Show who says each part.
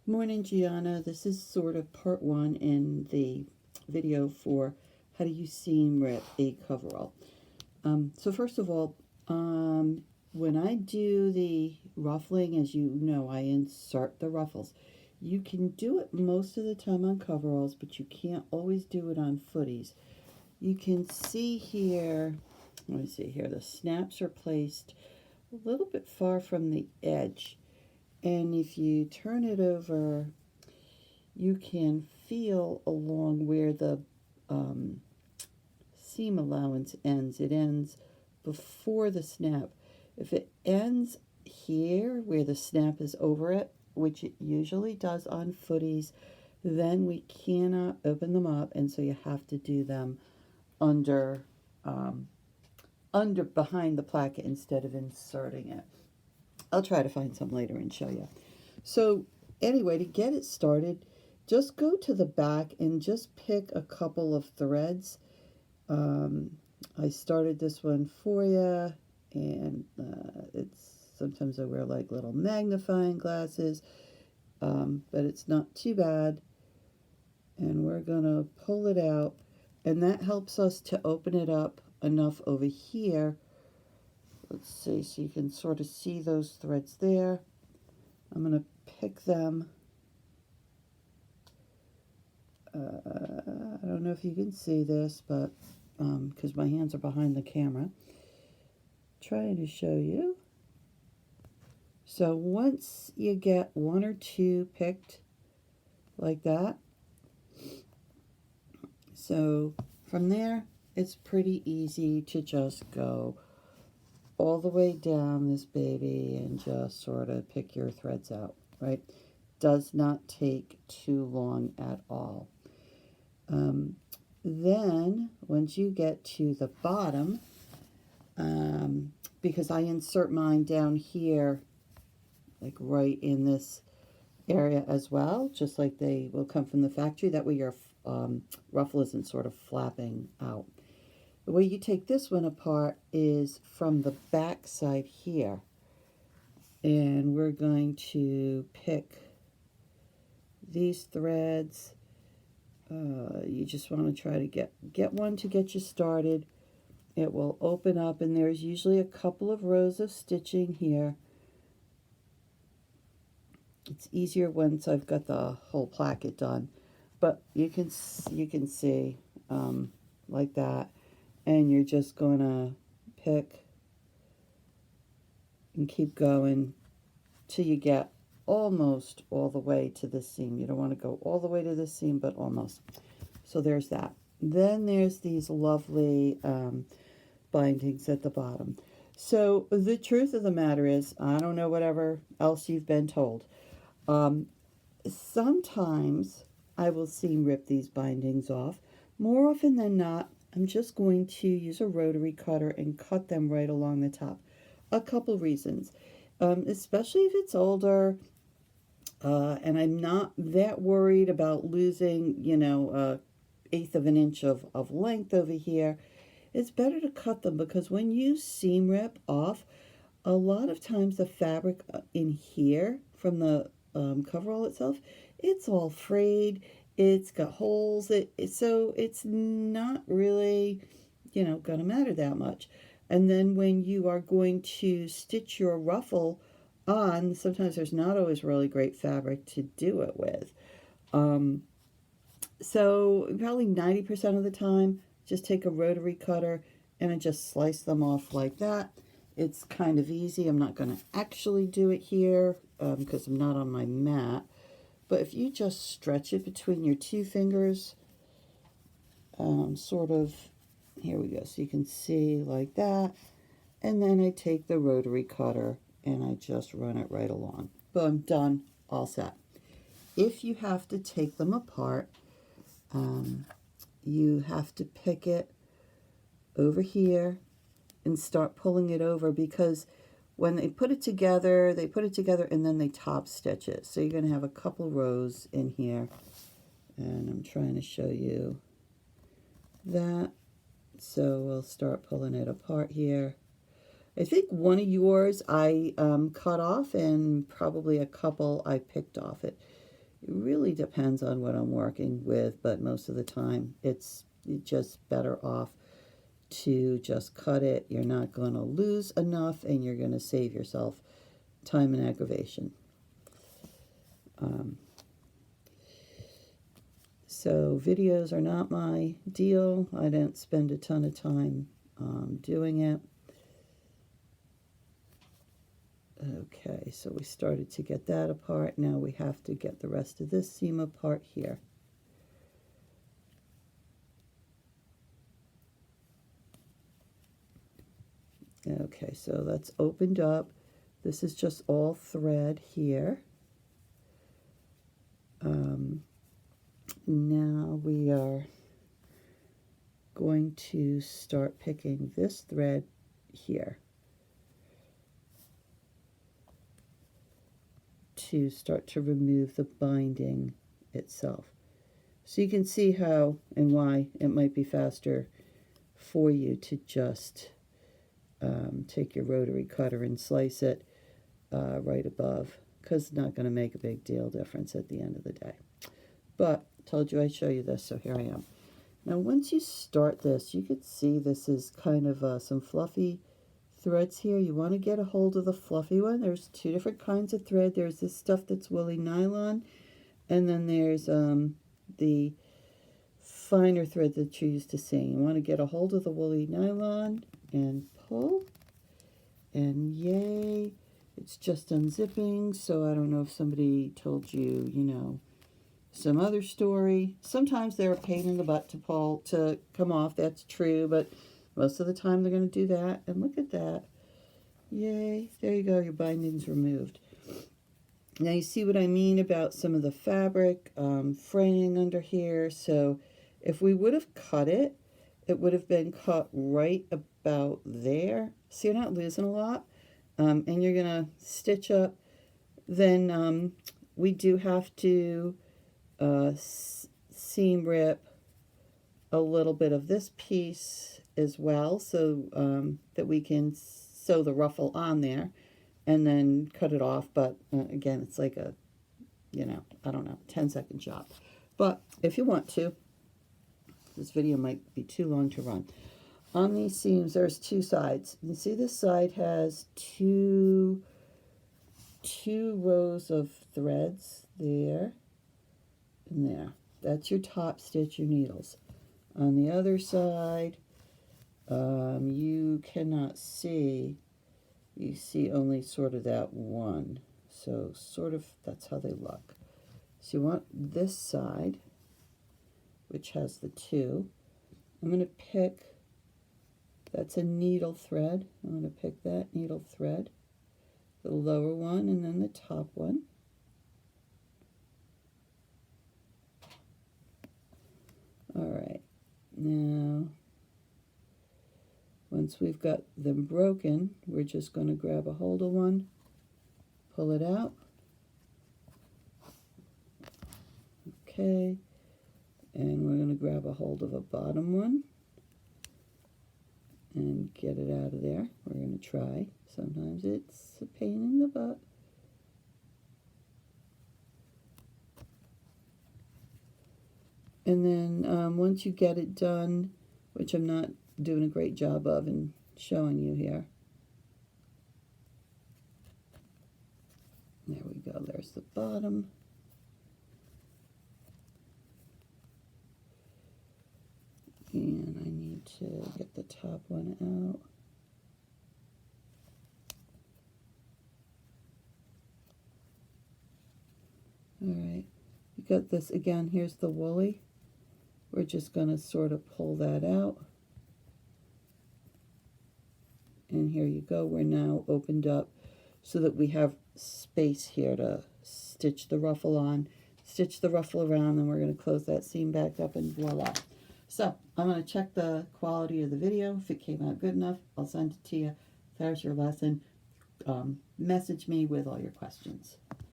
Speaker 1: Morning, Gianna. This is sort of part one in the video for how do you seam rip a coverall. So first of all, when I do the ruffling, as you know, I insert the ruffles. You can do it most of the time on coveralls, but you can't always do it on footies. You can see here, let me see here, the snaps are placed a little bit far from the edge. And if you turn it over, you can feel along where the um, seam allowance ends. It ends before the snap. If it ends here where the snap is over it, which it usually does on footies, then we cannot open them up, and so you have to do them under um, under behind the placket instead of inserting it. I'll try to find some later and show you. So anyway, to get it started, just go to the back and just pick a couple of threads. Um, I started this one for you, and it's sometimes I wear like little magnifying glasses, but it's not too bad. And we're gonna pull it out, and that helps us to open it up enough over here. Let's see, so you can sort of see those threads there. I'm gonna pick them. I don't know if you can see this, but because my hands are behind the camera, trying to show you. So once you get one or two picked like that, so from there, it's pretty easy to just go all the way down this baby and just sort of pick your threads out, right? Does not take too long at all. Then once you get to the bottom, because I insert mine down here, like right in this area as well, just like they will come from the factory. That way your ruffle isn't sort of flapping out. The way you take this one apart is from the back side here. And we're going to pick these threads. You just want to try to get one to get you started. It will open up, and there's usually a couple of rows of stitching here. It's easier once I've got the whole placket done, but you can see like that, and you're just gonna pick and keep going till you get almost all the way to the seam. You don't want to go all the way to the seam, but almost. So there's that. Then there's these lovely bindings at the bottom. So the truth of the matter is, I don't know whatever else you've been told. Sometimes I will seam rip these bindings off. More often than not, I'm just going to use a rotary cutter and cut them right along the top. A couple reasons, especially if it's older, and I'm not that worried about losing, eighth of an inch of length over here. It's better to cut them because when you seam rip off, a lot of times the fabric in here from the coverall itself, it's all frayed. It's got holes. So it's not really, going to matter that much. And then when you are going to stitch your ruffle on, sometimes there's not always really great fabric to do it with. So probably 90% of the time, just take a rotary cutter and I just slice them off like that. It's kind of easy. I'm not going to actually do it here because I'm not on my mat. But if you just stretch it between your two fingers, sort of, here we go. So you can see like that. And then I take the rotary cutter and I just run it right along. Boom, done, all set. If you have to take them apart, you have to pick it over here and start pulling it over, because when they put it together and then they top stitch it. So you're going to have a couple rows in here, and I'm trying to show you that. So we'll start pulling it apart here. I think one of yours I cut off, and probably a couple I picked off it. It really depends on what I'm working with, but most of the time it's just better off to just cut it. You're not going to lose enough, and you're going to save yourself time and aggravation. So videos are not my deal. I don't spend a ton of time doing it. Okay, so we started to get that apart. Now we have to get the rest of this seam apart here. Okay, so that's opened up. This is just all thread here. Now we are going to start picking this thread here to start to remove the binding itself. So you can see how and why it might be faster for you to just take your rotary cutter and slice it right above, because it's not going to make a big deal difference at the end of the day. But told you I'd show you this, so here I am. Now once you start this, you can see this is kind of some fluffy threads here. You want to get a hold of the fluffy one. There's two different kinds of thread. There's this stuff that's woolly nylon, and then there's the finer thread that you're used to seeing. You want to get a hold of the woolly nylon and pull, and yay, it's just unzipping. So I don't know if somebody told you, you know, some other story. Sometimes they're a pain in the butt to come off. That's true, but most of the time they're going to do that. And look at that. Yay. There you go. Your binding's removed. Now you see what I mean about some of the fabric fraying under here. So if we would have cut it, it would have been cut right about there. So you're not losing a lot. And you're going to stitch up. Then we do have to seam rip a little bit of this piece as well, so that we can sew the ruffle on there and then cut it off. But again, it's like a, you know, I don't know, 10-second job. But if you want to, this video might be too long to run. On these seams, there's two sides. You see this side has two rows of threads there and there. That's your top stitch, your needles. On the other side, you cannot see. You see only sort of that one. So sort of that's how they look. So you want this side, which has the two. I'm going to pick, that's a needle thread. I'm going to pick that needle thread, the lower one, and then the top one. All right, now once we've got them broken, we're just going to grab a hold of one, pull it out. Okay, and we're going to grab a hold of a bottom one and get it out of there. We're going to try. Sometimes it's a pain in the butt. And then once you get it done, which I'm not doing a great job of in showing you here. There we go, there's the bottom. And I need to get the top one out. All right, you got this again, here's the woolly. We're just going to sort of pull that out. And here you go. We're now opened up so that we have space here to stitch the ruffle on, stitch the ruffle around, and we're going to close that seam back up, and voila. So I'm going to check the quality of the video. If it came out good enough, I'll send it to you. There's your lesson. Message me with all your questions.